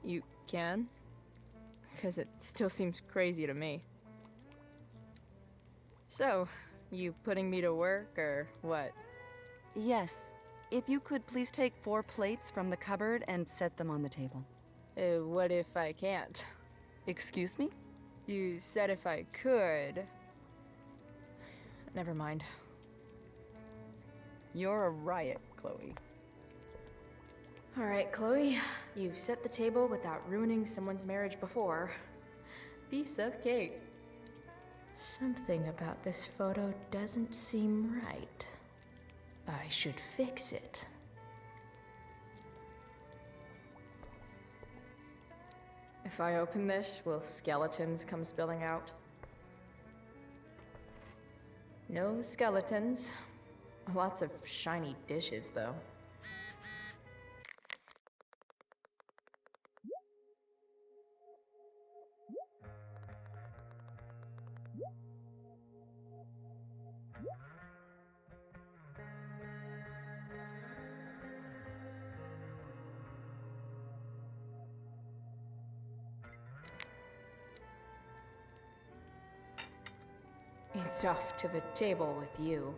You can? Because it still seems crazy to me. So, you putting me to work, or what? Yes. If you could please take 4 plates from the cupboard and set them on the table. What if I can't? Excuse me? You said if I could. Never mind. You're a riot, Chloe. All right, Chloe. You've set the table without ruining someone's marriage before. Piece of cake. Something about this photo doesn't seem right. I should fix it. If I open this, will skeletons come spilling out? No skeletons. Lots of shiny dishes, though. It's off to the table with you.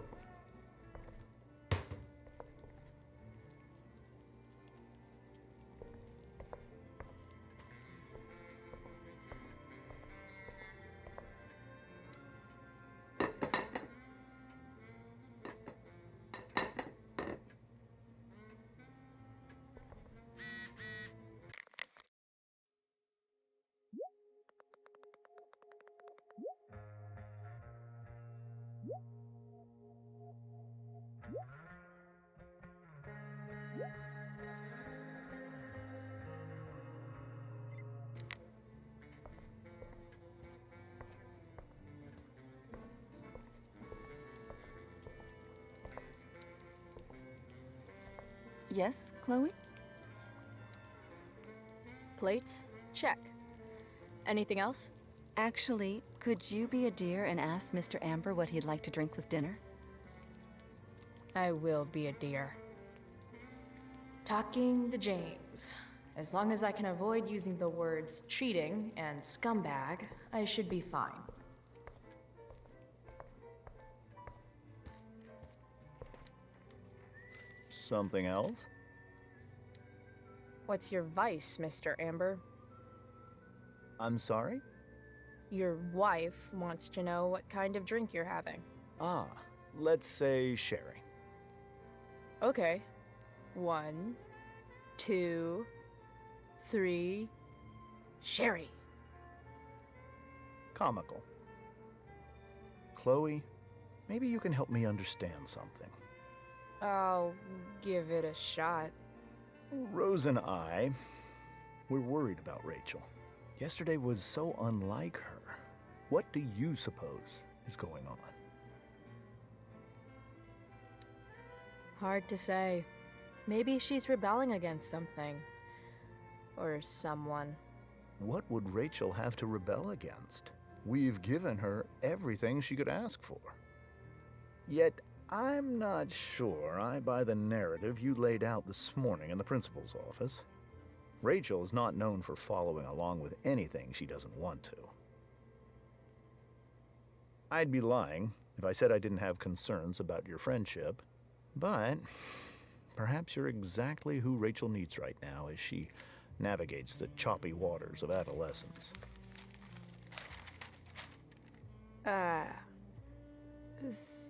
Yes, Chloe? Plates? Check. Anything else? Actually, could you be a dear and ask Mr. Amber what he'd like to drink with dinner? I will be a dear. Talking to James. As long as I can avoid using the words cheating and scumbag, I should be fine. Something else? What's your vice, Mr. Amber? I'm sorry? Your wife wants to know what kind of drink you're having. Ah, let's say sherry. Okay. 1, 2, 3. Sherry. Comical. Chloe, maybe you can help me understand something. I'll give it a shot. Rose and I, we're worried about Rachel. Yesterday was so unlike her. What do you suppose is going on? Hard to say. Maybe she's rebelling against something. Or someone. What would Rachel have to rebel against? We've given her everything she could ask for. Yet, I'm not sure I buy the narrative you laid out this morning in the principal's office. Rachel is not known for following along with anything she doesn't want to. I'd be lying if I said I didn't have concerns about your friendship, but perhaps you're exactly who Rachel needs right now as she navigates the choppy waters of adolescence.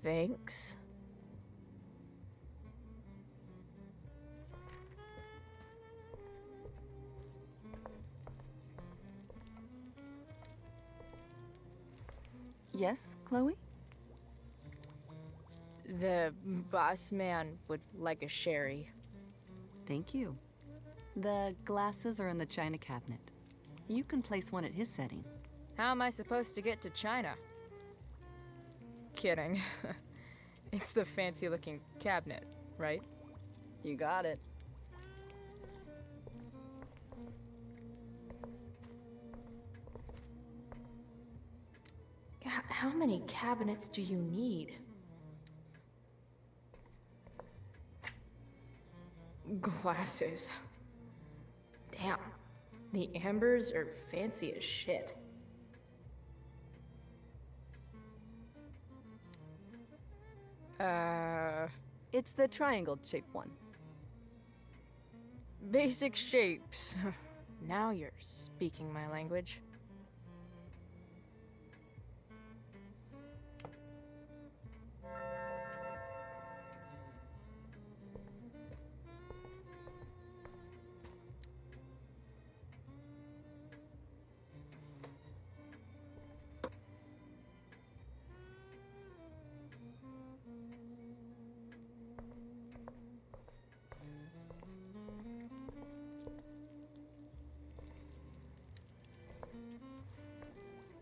Thanks. Yes, Chloe? The boss man would like a sherry. Thank you. The glasses are in the china cabinet. You can place one at his setting. How am I supposed to get to China? Kidding. It's the fancy-looking cabinet, right? You got it. How many cabinets do you need? Glasses. Damn. The ambers are fancy as shit. It's the triangle-shaped one. Basic shapes. Now you're speaking my language.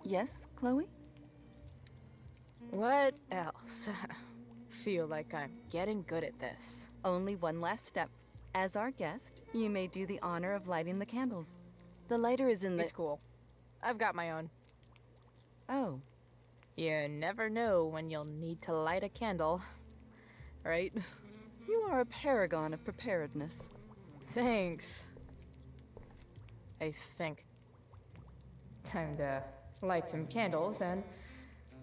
Yes, Chloe? What else? Feel like I'm getting good at this. Only one last step. As our guest, you may do the honor of lighting the candles. The lighter is in the... It's cool. I've got my own. Oh. You never know when you'll need to light a candle, right? You are a paragon of preparedness. Thanks. I think. Time to light some candles and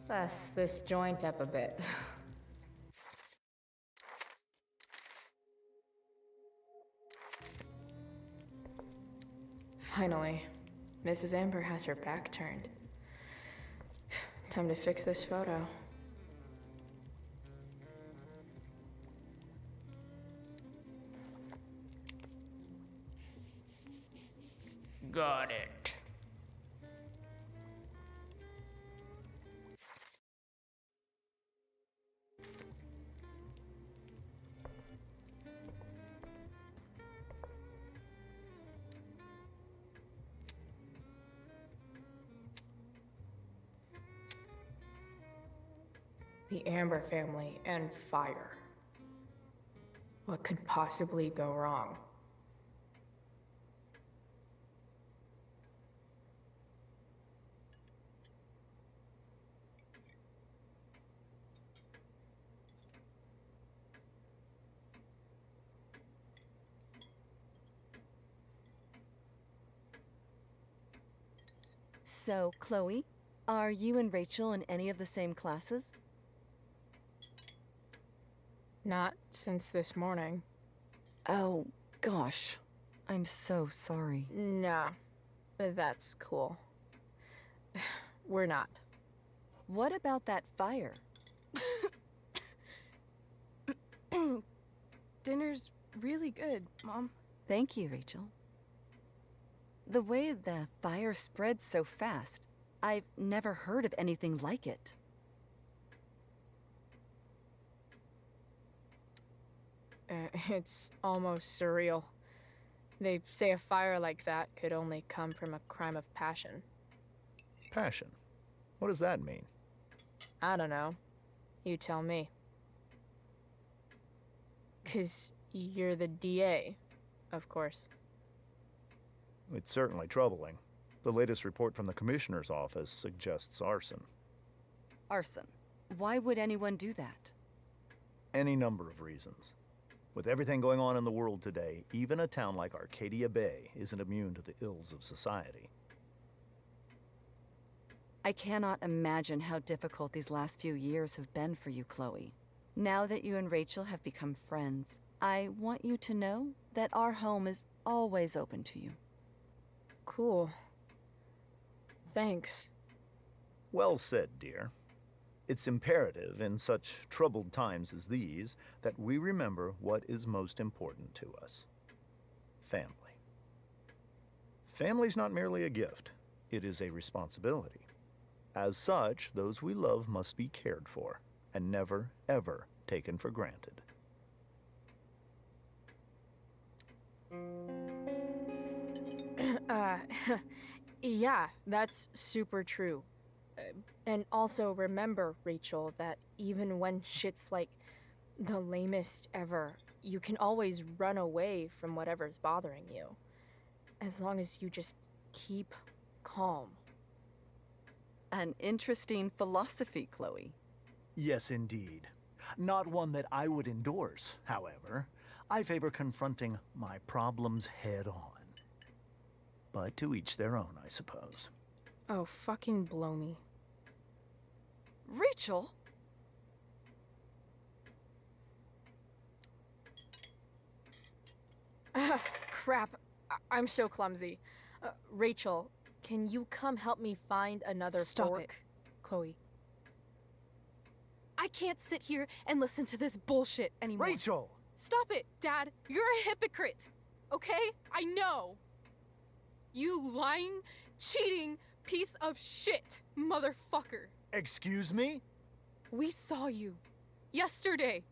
dust this joint up a bit. Finally, Mrs. Amber has her back turned. Time to fix this photo. Got it. The Amber family and fire. What could possibly go wrong? So, Chloe, are you and Rachel in any of the same classes? Not since this morning. Oh, gosh. I'm so sorry. Nah, that's cool. We're not. What about that fire? Dinner's really good, Mom. Thank you, Rachel. The way the fire spread so fast, I've never heard of anything like it. It's almost surreal. They say a fire like that could only come from a crime of passion. Passion? What does that mean? I don't know. You tell me. 'Cause you're the DA, of course. It's certainly troubling. The latest report from the Commissioner's office suggests arson. Arson. Why would anyone do that? Any number of reasons. With everything going on in the world today, even a town like Arcadia Bay isn't immune to the ills of society. I cannot imagine how difficult these last few years have been for you, Chloe. Now that you and Rachel have become friends, I want you to know that our home is always open to you. Cool. Thanks. Well said, dear. It's imperative in such troubled times as these that we remember what is most important to us. Family. Family's not merely a gift, it is a responsibility. As such, those we love must be cared for and never, ever taken for granted. Yeah, that's super true. And also remember, Rachel, that even when shit's like the lamest ever, you can always run away from whatever's bothering you. As long as you just keep calm. An interesting philosophy, Chloe. Yes, indeed. Not one that I would endorse, however. I favor confronting my problems head on. But to each their own, I suppose. Oh, fucking blow me. Rachel? Crap. I'm so clumsy. Rachel, can you come help me find another Stop fork? it. Chloe. I can't sit here and listen to this bullshit anymore. Rachel! Stop it, Dad. You're a hypocrite. Okay? I know. You lying, cheating piece of shit, motherfucker. Excuse me? We saw you yesterday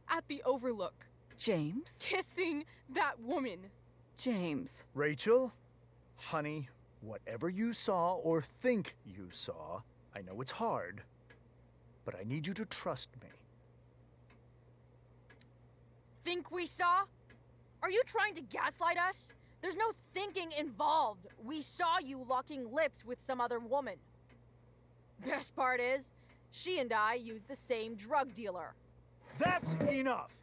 at the Overlook. James? Kissing that woman. James. Rachel? Honey, whatever you saw or think you saw, I know it's hard, but I need you to trust me. Think we saw? Are you trying to gaslight us? There's no thinking involved. We saw you locking lips with some other woman. Best part is, she and I used the same drug dealer. That's enough!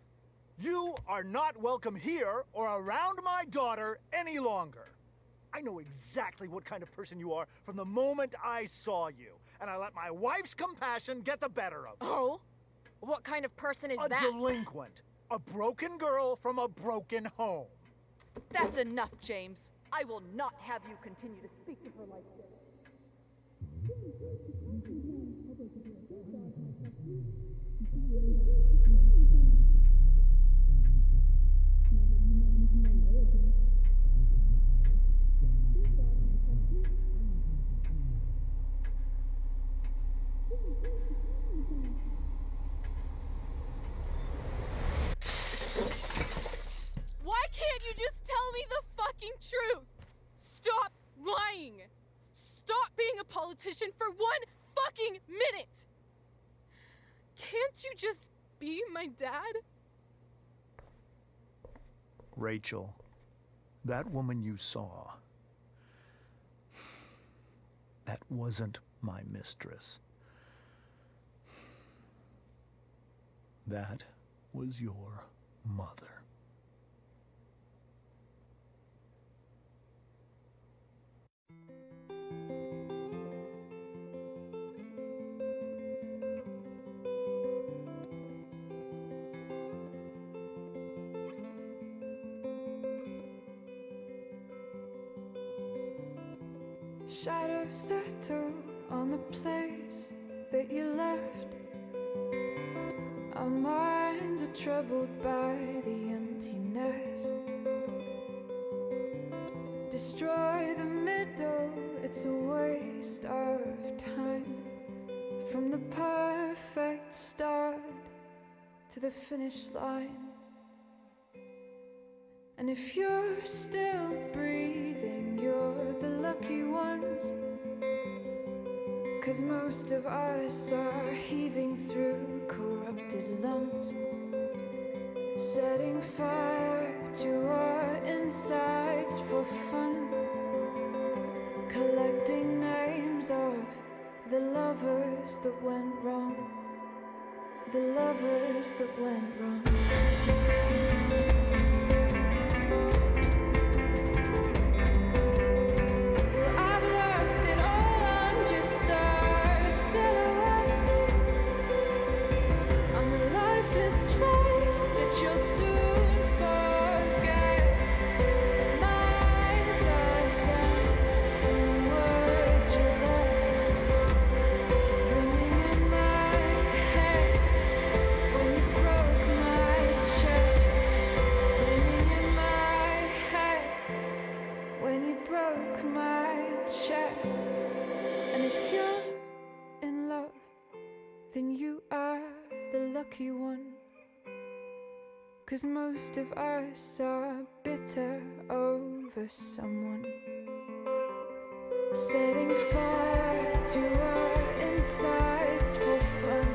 You are not welcome here or around my daughter any longer. I know exactly what kind of person you are from the moment I saw you, and I let my wife's compassion get the better of me. Oh? What kind of person is A that? delinquent. A broken girl from a broken home. That's enough, James. I will not have you continue to speak to her like this. Why can't you just tell me the fucking truth? Stop lying. Stop being a politician for 1 fucking minute. Can't you just be my dad? Rachel, that woman you saw, that wasn't my mistress. That was your mother. Shadows settle on the place that you left. Our minds are troubled by the emptiness. Destroy the middle, it's a waste of time. From the perfect start to the finish line. And if you're still breathing, you're the lucky ones. 'Cause most of us are heaving through corrupted lungs, setting fire to our insides for fun, collecting names of the lovers that went wrong, the lovers that went wrong. Lucky one, 'cause most of us are bitter over someone, setting fire to our insides for fun,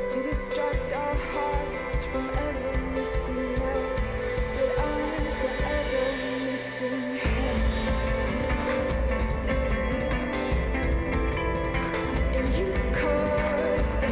to distract our hearts from ever missing out. But I'm forever missing him. And you caused it.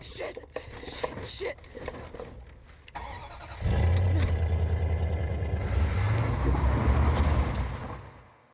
Shit! Shit! Shit!